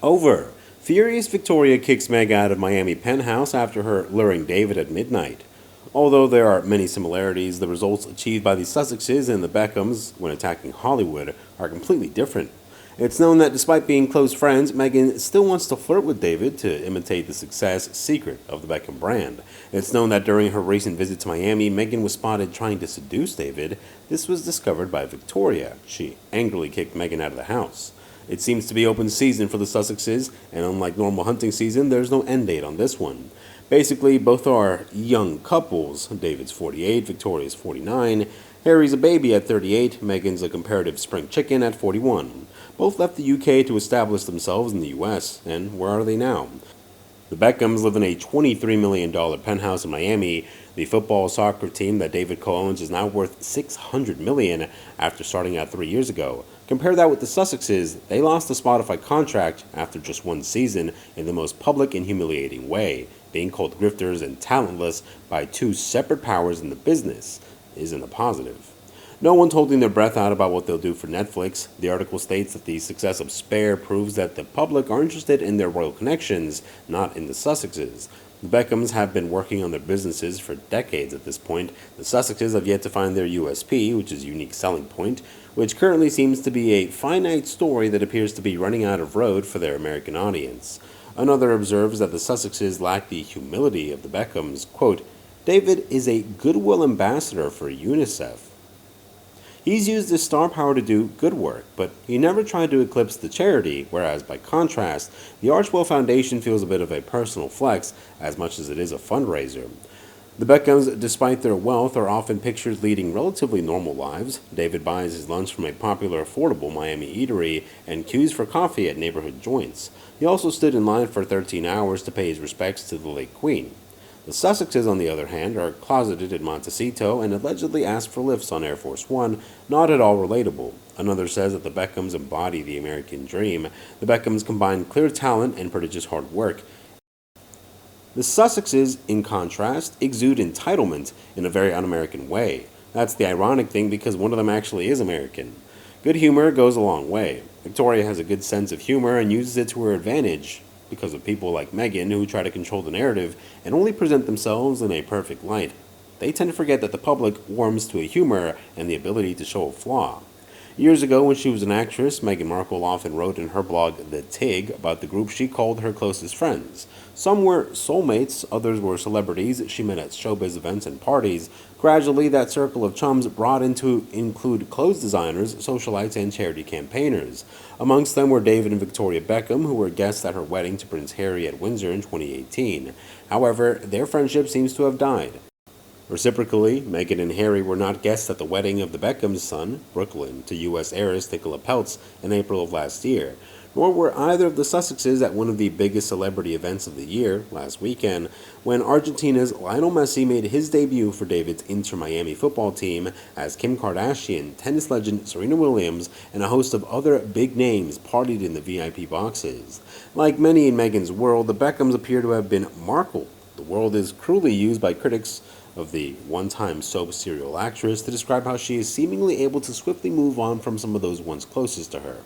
Over. Furious Victoria kicks Meg out of Mimami Penthouse after her luring David at midnight. Although there are many similarities, the results achieved by the Sussexes and the Beckhams when attacking Hollywood are completely different. It's known that despite being close friends, Meghan still wants to flirt with David to imitate the success secret of the Beckham brand. It's known that during her recent visit to Miami, Meghan was spotted trying to seduce David. This was discovered by Victoria. She angrily kicked Meghan out of the house. It seems to be open season for the Sussexes, and unlike normal hunting season, there's no end date on this one. Basically, both are young couples. David's 48, Victoria's 49. Harry's a baby at 38, Meghan's a comparative spring chicken at 41. Both left the UK to establish themselves in the US, and where are they now? The Beckhams live in a $23 million penthouse in Miami. The football soccer team that David co-owns is now worth $600 million after starting out 3 years ago. Compare that with the Sussexes. They lost the Spotify contract after just one season in the most public and humiliating way, being called grifters and talentless by two separate powers in the business isn't a positive. No one's holding their breath out about what they'll do for Netflix. The article states that the success of Spare proves that the public are interested in their royal connections, not in the Sussexes. The Beckhams have been working on their businesses for decades at this point. The Sussexes have yet to find their USP, which is unique selling point, which currently seems to be a finite story that appears to be running out of road for their American audience. Another observes that the Sussexes lack the humility of the Beckhams. Quote, David is a goodwill ambassador for UNICEF. He's used his star power to do good work, but he never tried to eclipse the charity, whereas by contrast, the Archwell Foundation feels a bit of a personal flex as much as it is a fundraiser. The Beckhams, despite their wealth, are often pictured leading relatively normal lives. David buys his lunch from a popular affordable Miami eatery and queues for coffee at neighborhood joints. He also stood in line for 13 hours to pay his respects to the late Queen. The Sussexes, on the other hand, are closeted at Montecito and allegedly ask for lifts on Air Force One, not at all relatable. Another says that the Beckhams embody the American dream. The Beckhams combine clear talent and prodigious hard work. The Sussexes, in contrast, exude entitlement in a very un-American way. That's the ironic thing because one of them actually is American. Good humor goes a long way. Victoria has a good sense of humor and uses it to her advantage, because of people like Meghan who try to control the narrative and only present themselves in a perfect light. They tend to forget that the public warms to a humor and the ability to show a flaw. Years ago, when she was an actress, Meghan Markle often wrote in her blog, The Tig, about the group she called her closest friends. Some were soulmates, others were celebrities she met at showbiz events and parties. Gradually, that circle of chums broadened to include clothes designers, socialites, and charity campaigners. Amongst them were David and Victoria Beckham, who were guests at her wedding to Prince Harry at Windsor in 2018. However, their friendship seems to have died. Reciprocally, Meghan and Harry were not guests at the wedding of the Beckham's son, Brooklyn, to U.S. heiress Nicola Peltz in April of last year, nor were either of the Sussexes at one of the biggest celebrity events of the year, last weekend, when Argentina's Lionel Messi made his debut for David's Inter Miami football team as Kim Kardashian, tennis legend Serena Williams, and a host of other big names partied in the VIP boxes. Like many in Meghan's world, the Beckhams appear to have been Markle. The word is cruelly used by critics of the one-time soap serial actress to describe how she is seemingly able to swiftly move on from some of those once closest to her.